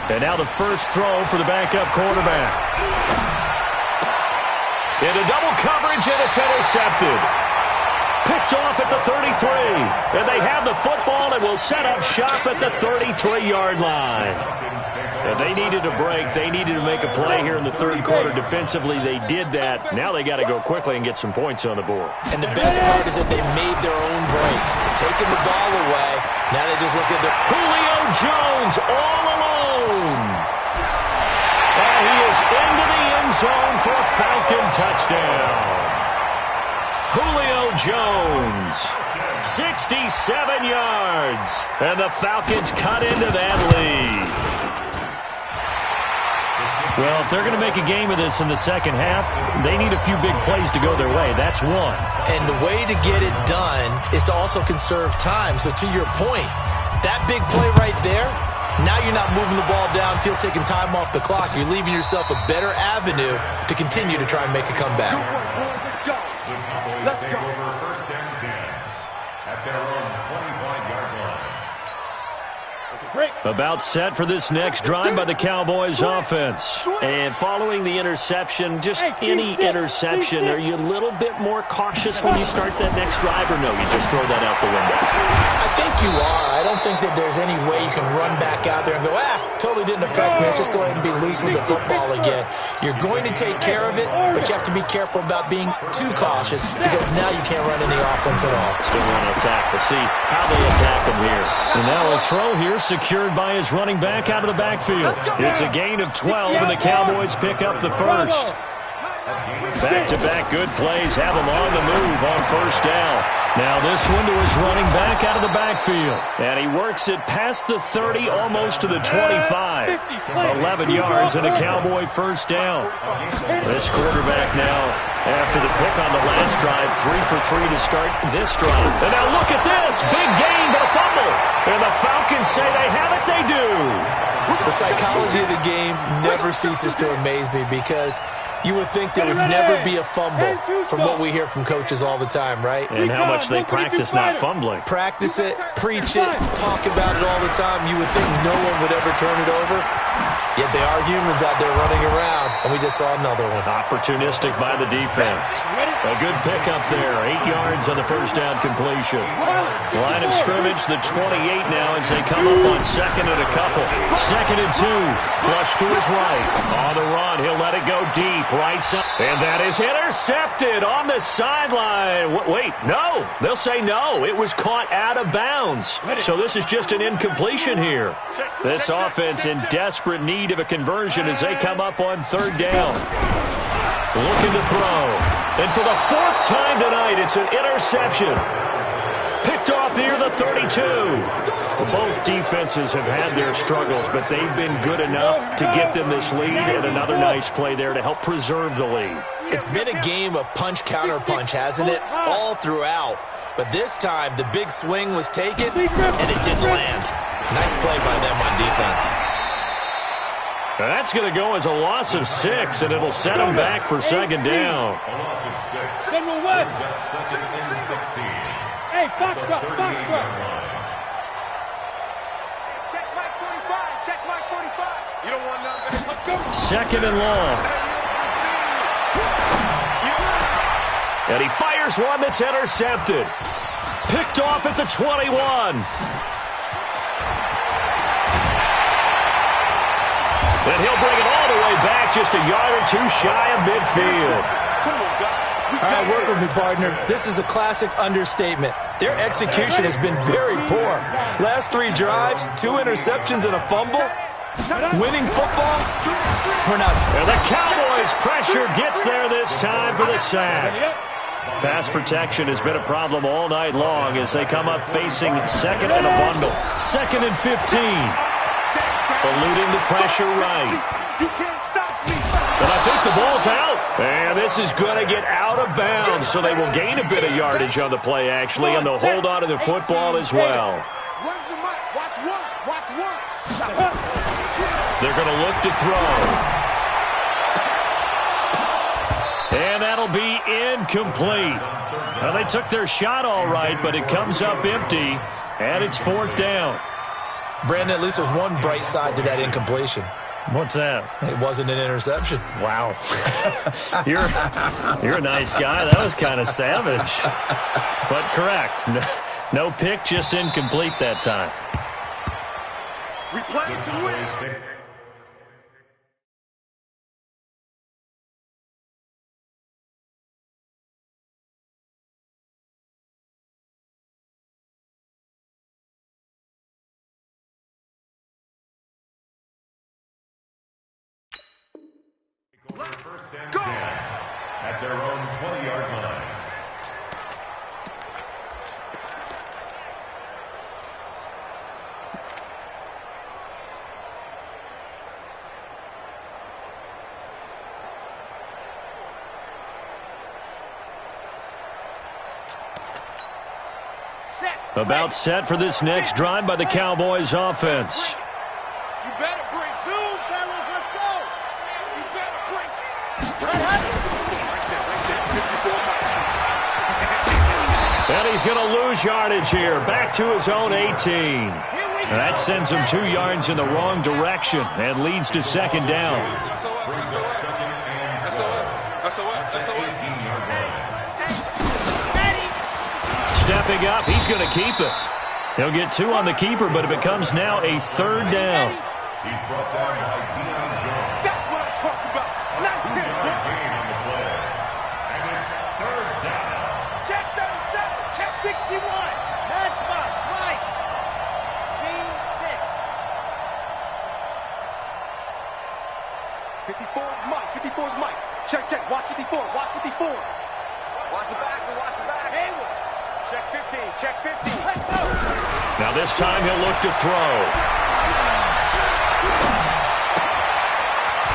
And now the first throw for the backup quarterback. Into double coverage, and it's intercepted. Picked off at the 33. And they have the football and will set up shop at the 33-yard line. And they needed a break. They needed to make a play here in the 3rd quarter. Defensively, they did that. Now they got to go quickly and get some points on the board. And the best part is that they made their own break. Taking the ball away. Now they just look at the Julio Jones all alone. And he is into the end zone for a Falcon touchdown. Julio Jones, 67 yards. And the Falcons cut into that lead. Well, if they're going to make a game of this in the second half, they need a few big plays to go their way. That's one. And the way to get it done is to also conserve time. So to your point, that big play right there, now you're not moving the ball downfield, taking time off the clock. You're leaving yourself a better avenue to continue to try and make a comeback. Let's go. First down 10 at their own 25-yard line. About set for this next drive by the Cowboys offense. And following the interception, just any interception, are you a little bit more cautious when you start that next drive, or no, you just throw that out the window? I think you are. I don't think that there's any way you can run back out there and go, totally didn't affect me. Let's just go ahead and be loose with the football again. You're going to take care of it, but you have to be careful about being too cautious because now you can't run any offense at all. Still want to attack. We'll see how they attack him here. And now a throw here secured by his running back out of the backfield. It's a gain of 12, and the Cowboys pick up the first. Back-to-back good plays have him on the move on first down. Now this one to his running back out of the backfield. And he works it past the 30, almost to the 25. 11 yards and a Cowboy first down. This quarterback now, after the pick on the last drive, 3 for 3 to start this drive. And now look at this. Big gain, but a fumble. And the Falcons say they have it, they do. The psychology of the game never ceases to amaze me because you would think there would never be a fumble from what we hear from coaches all the time, right? And how much they practice not fumbling. Practice it, preach it, talk about it all the time. You would think no one would ever turn it over. Yet they are humans out there running around, and we just saw another one. Opportunistic by the defense. A good pickup there. 8 yards on the first down completion. Line of scrimmage, the 28 now as they come up on 2nd and a couple. 2nd and 2. Flush to his right. On the run, he'll let it go deep. Right side. And that is intercepted on the sideline. Wait, no. They'll say no. It was caught out of bounds. So this is just an incompletion here. This offense in desperate need of a conversion as they come up on 3rd down. Looking to throw. And for the 4th time tonight, it's an interception. Picked off near the 32. Both defenses have had their struggles, but they've been good enough to get them this lead, and another nice play there to help preserve the lead. It's been a game of punch-counter-punch, hasn't it? All throughout. But this time, the big swing was taken, and it didn't land. Nice play by them on defense. That's going to go as a loss of 6, and it'll set them back for 2nd down. A loss of 6. General West. Brings up 2nd and 16. Hey, Foxtrot. Check Mike 45. Check Mike 45. You don't want nothing. 2nd and long. And he fires one that's intercepted. Picked off at the 21. And he'll bring it all the way back, just a yard or two shy of midfield. All right, work with me, partner. This is a classic understatement. Their execution has been very poor. Last 3 drives, 2 interceptions and a fumble. Winning football, we're not. And the Cowboys' pressure gets there this time for the sack. Pass protection has been a problem all night long as they come up facing second and a bundle. 2nd and 15. Eluding the pressure right. You can't stop me. But I think the ball's out. And this is going to get out of bounds, so they will gain a bit of yardage on the play, actually, and they'll hold on to the football as well. Run the mic. Watch one. Watch one. They're going to look to throw. And that'll be incomplete. Well, they took their shot all right, but it comes up empty, and it's 4th down. Brandon, at least there's one bright side to that incompletion. What's that? It wasn't an interception. Wow. You're a nice guy. That was kind of savage. But correct. No pick, just incomplete that time. We play to win. First and 10 at their own 20-yard line. About set for this next drive by the Cowboys offense. You better break through, fellas. Let's go. You better break. Right there. And he's going to lose yardage here. Back to his own 18. And that sends him 2 yards in the wrong direction and leads to 2nd down. Stepping up, he's going to keep it. He'll get 2 on the keeper, but it becomes now a 3rd down. He's brought down by Deion Jones. That's what I'm talking about. Nice hit, bro. Gain on the play. And it's 3rd down. Check 37. Check 61. Matchbox, right. Scene 6. 54 is Mike. 54 is Mike. Check, check. Watch 54. Watch 54. Watch the back. Watch the back. Hayward. Check 15. Check 15. Let's go. Now this time he'll look to throw.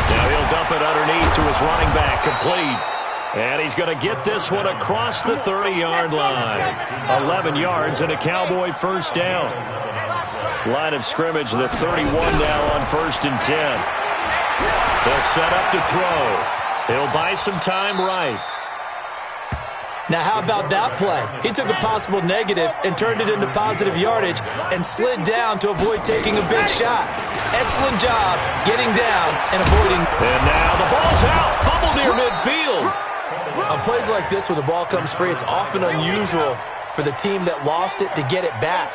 Now he'll dump it underneath to his running back, complete. And he's going to get this one across the 30-yard line. 11 yards and a Cowboy first down. Line of scrimmage, the 31 now on 1st and 10. They'll set up to throw. He'll buy some time right. Now, how about that play? He took a possible negative and turned it into positive yardage and slid down to avoid taking a big shot. Excellent job getting down and avoiding. And now the ball's out. Fumble near midfield. On plays like this, when the ball comes free, it's often unusual for the team that lost it to get it back.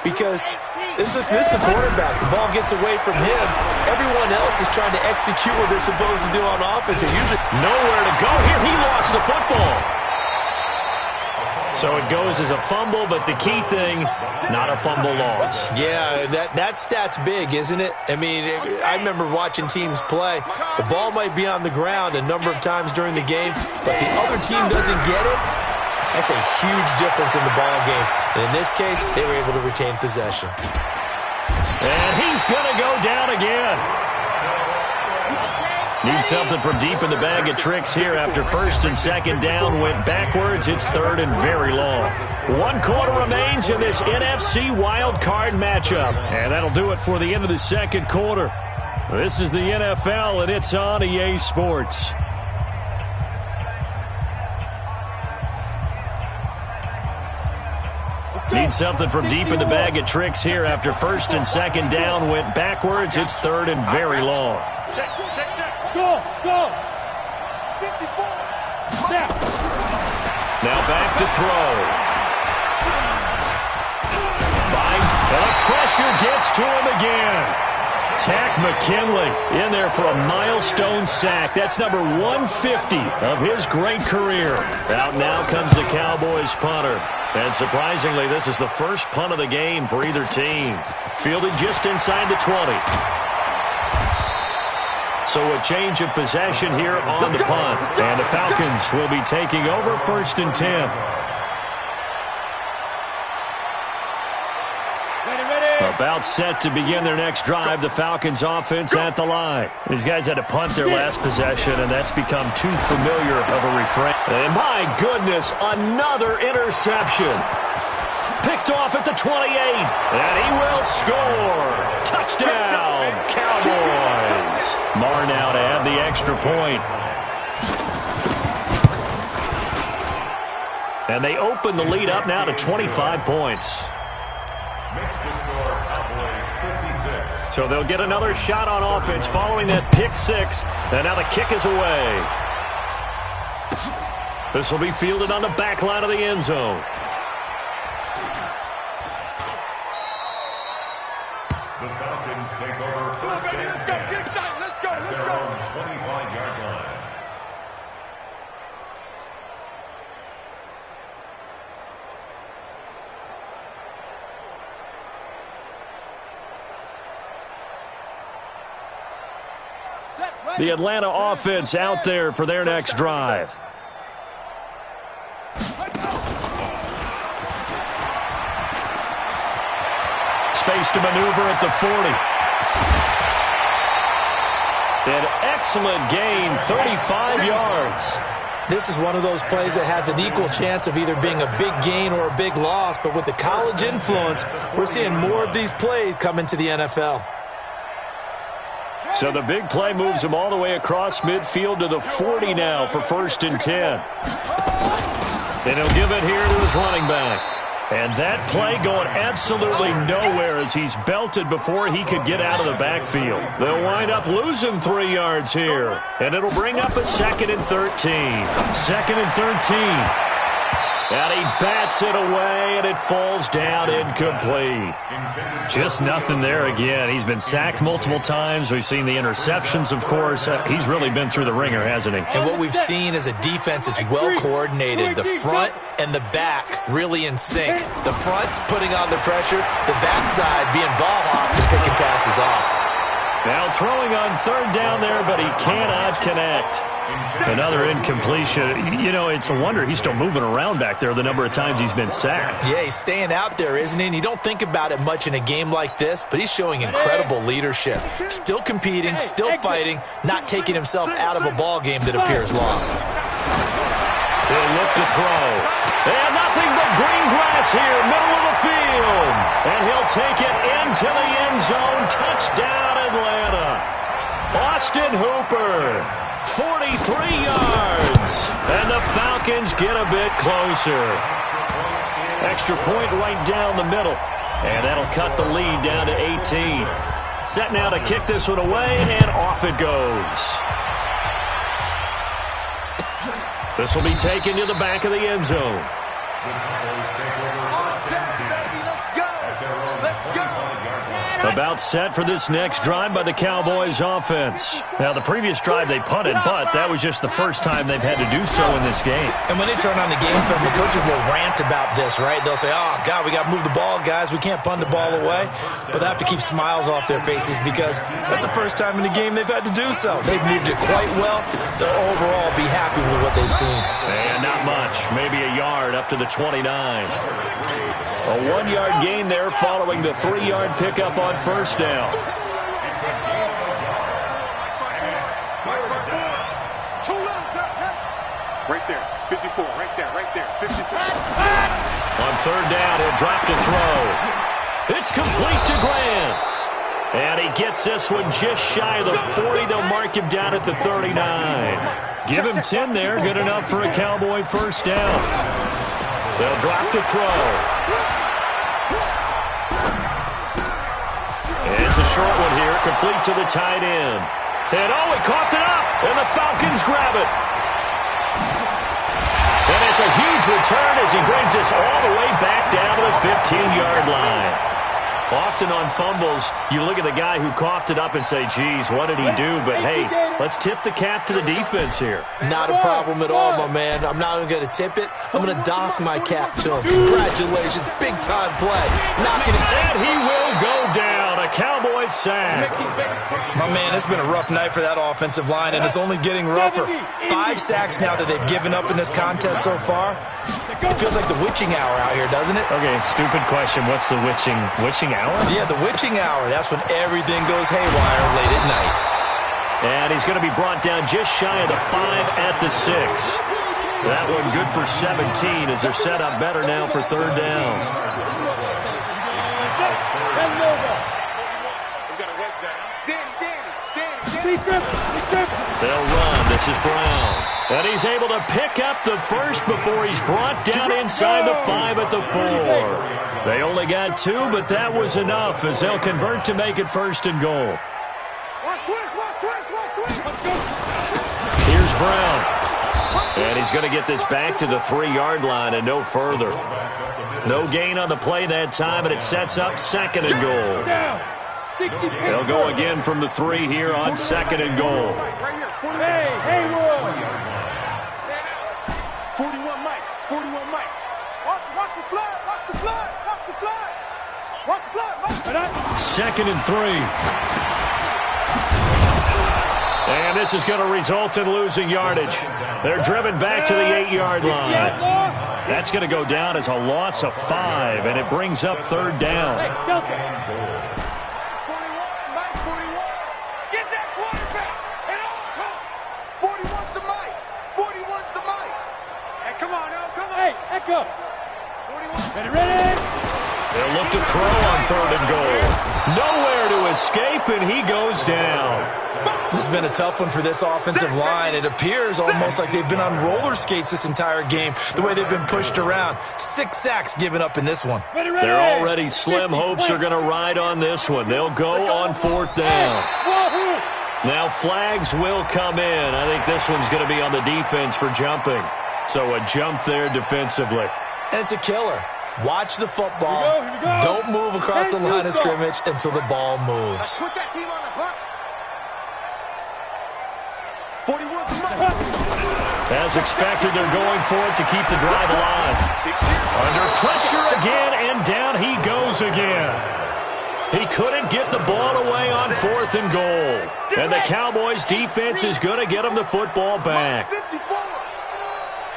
Because this is the quarterback. The ball gets away from him. Everyone else is trying to execute what they're supposed to do on offense. They're usually nowhere to go here. He lost the football. So it goes as a fumble, but the key thing, not a fumble loss. Yeah, that stat's big, isn't it? I mean, I remember watching teams play. The ball might be on the ground a number of times during the game, but the other team doesn't get it. That's a huge difference in the ball game. And in this case, they were able to retain possession. And he's going to go down again. Need something from deep in the bag of tricks here after 1st and 2nd down. Went backwards. It's 3rd and very long. 1 quarter remains in this NFC wild card matchup. And that'll do it for the end of the 2nd quarter. This is the NFL, and it's on EA Sports. Need something from deep in the bag of tricks here after 1st and 2nd down. Went backwards. It's 3rd and very long. Check, check, check. Go, go. 54. Now. Now back to throw. Finds, and pressure gets to him again. Tack McKinley in there for a milestone sack. That's number 150 of his great career. Out now comes the Cowboys punter. And surprisingly, this is the first punt of the game for either team. Fielded just inside the 20. So a change of possession here on the punt. And the Falcons will be taking over 1st and 10. About set to begin their next drive. The Falcons offense at the line. These guys had to punt their last possession, and that's become too familiar of a refrain. And my goodness, another interception. Picked off at the 28, and he will score. Touchdown, Cowboys. Marr now to add the extra point. And they open the lead up now to 25 points. Makes the score Cowboys 56. So they'll get another shot on offense following that pick six. And now the kick is away. This will be fielded on the back line of the end zone. The Falcons take over 1st and 10. Let's go. At their own 25-yard line. The Atlanta offense out there for their next drive. Space to maneuver at the 40. An excellent gain, 35 yards. This is one of those plays that has an equal chance of either being a big gain or a big loss, but with the college influence, we're seeing more of these plays come into the NFL. So the big play moves him all the way across midfield to the 40 now for 1st and 10. And he'll give it here to his running back. And that play going absolutely nowhere as he's belted before he could get out of the backfield. They'll wind up losing 3 yards here. And it'll bring up a 2nd and 13. 2nd and 13. And he bats it away, and it falls down incomplete. Just nothing there again. He's been sacked multiple times. We've seen the interceptions, of course. He's really been through the ringer, hasn't he? And what we've seen is a defense that's well coordinated. The front and the back really in sync. The front putting on the pressure, the backside being ball hawks and picking passes off. Now throwing on 3rd down there, but he cannot connect. Another incompletion. You know, it's a wonder he's still moving around back there the number of times he's been sacked. Yeah, he's staying out there, isn't he? And you don't think about it much in a game like this, but he's showing incredible leadership. Still competing, still fighting, not taking himself out of a ball game that appears lost. He'll look to throw. And nothing but green grass here, middle of the field. And he'll take it into the end zone. Touchdown, Atlanta. Austin Hooper. 43 yards. And the Falcons get a bit closer. Extra point right down the middle. And that'll cut the lead down to 18. Set now to kick this one away, and off it goes. This will be taken to the back of the end zone. About set for this next drive by the Cowboys offense. Now, the previous drive they punted, but that was just the first time they've had to do so in this game. And when they turn on the game film, the coaches will rant about this, right? They'll say, oh, God, we got to move the ball, guys. We can't punt the ball away. But they have to keep smiles off their faces because that's the first time in the game they've had to do so. They've moved it quite well. They'll overall be happy with what they've seen. And not much. Maybe a yard up to the 29. A 1-yard gain there following the 3-yard pickup on 1st down. Right there, 54, right there, 54. On 3rd down, he'll drop to throw. It's complete to Grant. And he gets this one just shy of the 40. They'll mark him down at the 39. Give him 10 there, good enough for a Cowboy 1st down. They'll drop to throw. It's a short one here, complete to the tight end. And he coughed it up, and the Falcons grab it. And it's a huge return as he brings this all the way back down to the 15-yard line. Often on fumbles, you look at the guy who coughed it up and say, geez, what did he do? But, hey, let's tip the cap to the defense here. Not a problem at all, my man. I'm not even going to tip it. I'm going to doff my cap to him. Congratulations. Big-time play. Knocking it. And he will go down. A Cowboys sack. My man, it's been a rough night for that offensive line, and it's only getting rougher. 5 sacks now that they've given up in this contest so far. It feels like the witching hour out here, doesn't it? Okay, stupid question. What's the witching hour? Yeah, the witching hour. That's when everything goes haywire late at night. And he's going to be brought down just shy of the 5 at the 6. That one good for 17 as they're set up better now for 3rd down. They'll run. This is Brown. And he's able to pick up the first before he's brought down inside the 5 at the 4. They only got 2, but that was enough as they'll convert to make it 1st and goal. Here's Brown. And he's going to get this back to the 3-yard line and no further. No gain on the play that time, and it sets up 2nd and goal. They'll go again from the 3 here on 2nd and goal. 41 Mike. 41 Mike. Watch the blood. Watch the blood. Watch the blood. Watch the blood, Mike. 2nd and 3. And this is going to result in losing yardage. They're driven back to the 8-yard line. That's going to go down as a loss of 5, and it brings up 3rd down. Get that quarterback. And 41's the Mike. 41's the Mike. Hey, come on now. Come on. Hey, Echo. 41's ready. They'll look to throw on 3rd and goal. Nowhere to escape, and he goes down. This has been a tough one for this offensive line. It appears almost like they've been on roller skates this entire game, the way they've been pushed around. 6 sacks given up in this one. They're already slim hopes are going to ride on this one. They'll go on 4th down. Now flags will come in. I think this one's going to be on the defense for jumping. So a jump there defensively. And it's a killer. Watch the football. Here we go. Don't move across the line of scrimmage until the ball moves. Put that team on the box. 41's the Mike. As expected, they're going for it to keep the drive alive. Under pressure again, and down he goes again. He couldn't get the ball away on 4th and goal. And the Cowboys' defense is going to get him the football back.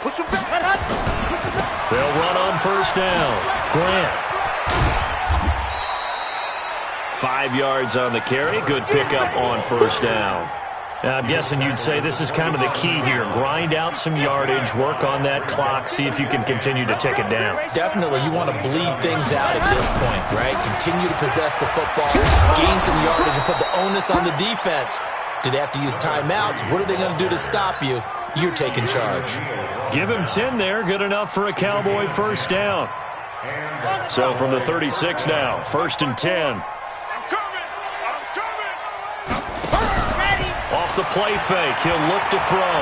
Push him back. Push him back. They'll run on 1st down. Grant. 5 yards on the carry. Good pickup on 1st down. Now, I'm guessing you'd say this is kind of the key here. Grind out some yardage, work on that clock, see if you can continue to tick it down. Definitely, you want to bleed things out at this point, right? Continue to possess the football, gain some yardage, and put the onus on the defense. Do they have to use timeouts? What are they going to do to stop you? You're taking charge. Give him 10 there, good enough for a Cowboy 1st down. So from the 36 now, 1st and 10. Off the play fake, he'll look to throw.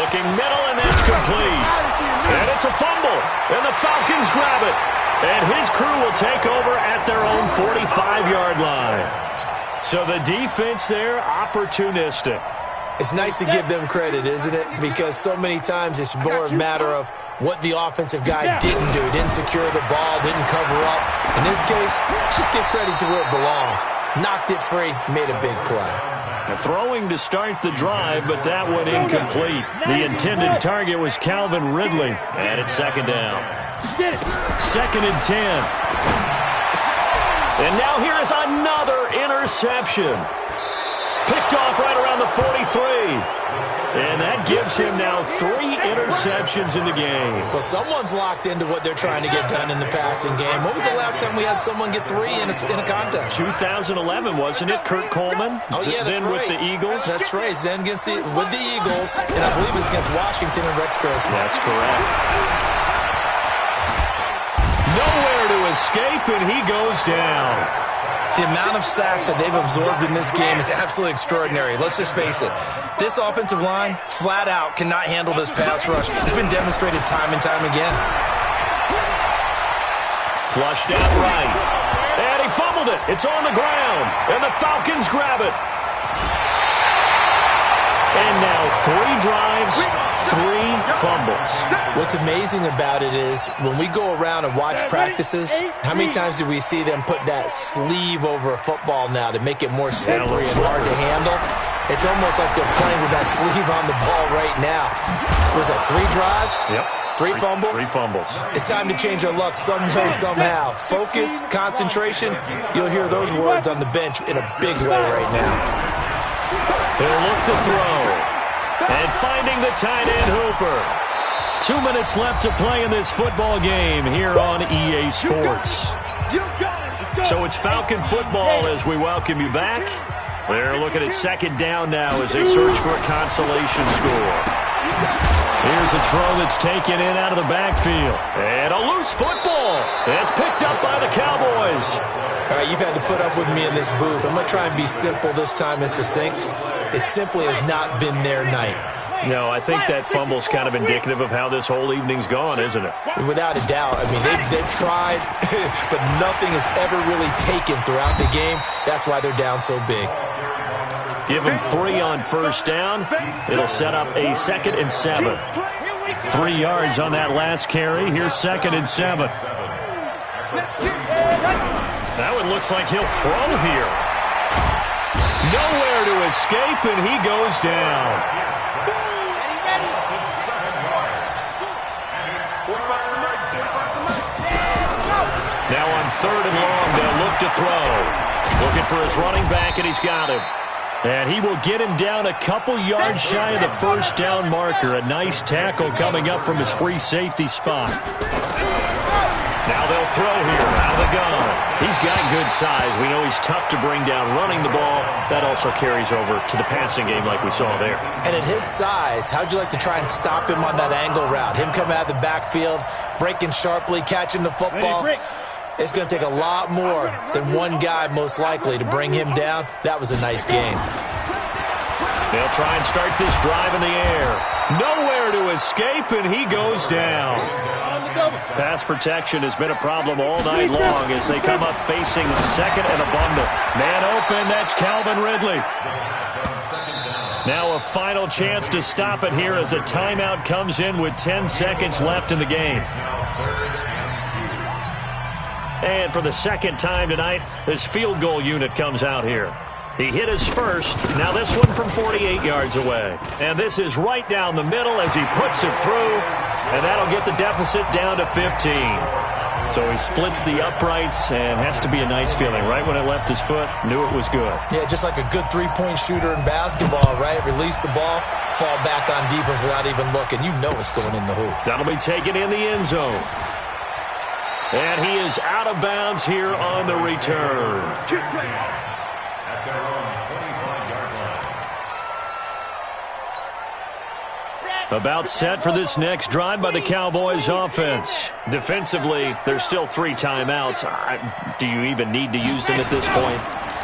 Looking middle, and that's complete. And it's a fumble, and the Falcons grab it. And his crew will take over at their own 45-yard line. So the defense there, opportunistic. It's nice to give them credit, isn't it? Because so many times it's more a matter of what the offensive guy didn't do. Didn't secure the ball, didn't cover up. In this case, just give credit to where it belongs. Knocked it free, made a big play. Throwing to start the drive, but that one incomplete. The intended target was Calvin Ridley, and it's 2nd down. 2nd and 10. And now here is another interception. Picked off right around the 43. And that gives him now 3 interceptions in the game. Well, someone's locked into what they're trying to get done in the passing game. When was the last time we had someone get 3 in a contest? 2011, wasn't it? Kurt Coleman? Oh, yeah, that's then right. with the Eagles? That's right. Then with the Eagles, and I believe it's against Washington and Rex Grossman. That's correct. Nowhere to escape, and he goes down. The amount of sacks that they've absorbed in this game is absolutely extraordinary. Let's just face it. This offensive line, flat out, cannot handle this pass rush. It's been demonstrated time and time again. Flushed out right. And he fumbled it. It's on the ground. And the Falcons grab it. And now 3 drives, 3 fumbles. What's amazing about it is when we go around and watch practices, how many times do we see them put that sleeve over a football now to make it more slippery and hard to handle? It's almost like they're playing with that sleeve on the ball right now. Was that 3 drives? Yep. 3 fumbles? 3 fumbles. It's time to change our luck some way, somehow. Focus, concentration, you'll hear those words on the bench in a big way right now. He'll look to throw. And finding the tight end Hooper. 2 minutes left to play in this football game here on EA Sports. So it's Falcon football as we welcome you back. They're looking at second down now as they search for a consolation score. Here's a throw that's taken in out of the backfield. And a loose football. That's picked up by the Cowboys. All right, you've had to put up with me in this booth. I'm going to try and be simple this time and succinct. It simply has not been their night. No, I think that fumble's kind of indicative of how this whole evening's gone, isn't it? Without a doubt. I mean, they've tried, but nothing has ever really taken throughout the game. That's why they're down so big. Give them 3 on first down. It'll set up a 2nd and 7. 3 yards on that last carry. Here's 2nd and 7. That one looks like he'll throw here. Nowhere to escape, and he goes down. Now on 3rd and long, they'll look to throw. Looking for his running back, and he's got him. And he will get him down a couple yards shy of the first down marker. A nice tackle coming up from his free safety spot. Now they'll throw here out of the gun. He's got good size. We know he's tough to bring down running the ball. That also carries over to the passing game like we saw there. And at his size, how'd you like to try and stop him on that angle route? Him coming out of the backfield, breaking sharply, catching the football. It's going to take a lot more than one guy, most likely, to bring him down. That was a nice game. They'll try and start this drive in the air. Nowhere to escape, and he goes down. Pass protection has been a problem all night long as they come up facing 2nd and abundant. Man open, that's Calvin Ridley. Now a final chance to stop it here as a timeout comes in with 10 seconds left in the game. And for the 2nd time tonight, this field goal unit comes out here. He hit his first. Now this one from 48 yards away. And this is right down the middle as he puts it through. And that'll get the deficit down to 15. So he splits the uprights and has to be a nice feeling. Right when it left his foot, knew it was good. Yeah, just like a good 3-point shooter in basketball, right? Release the ball, fall back on defense without even looking. You know it's going in the hoop. That'll be taken in the end zone. And he is out of bounds here on the return. At their own 25-yard line. About set for this next drive by the Cowboys offense. Defensively, there's still 3 timeouts. Do you even need to use them at this point?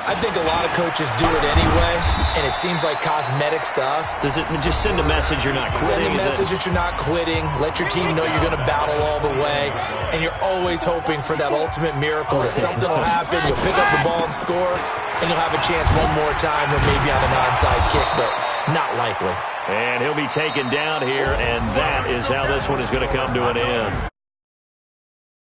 I think a lot of coaches do it anyway, and it seems like cosmetics to us. Does it just send a message you're not quitting? Send a message that you're not quitting. Let your team know you're going to battle all the way, and you're always hoping for that ultimate miracle that something will happen, you'll pick up the ball and score, and you'll have a chance one more time or maybe on an onside kick, but not likely. And he'll be taken down here, and that is how this one is going to come to an end.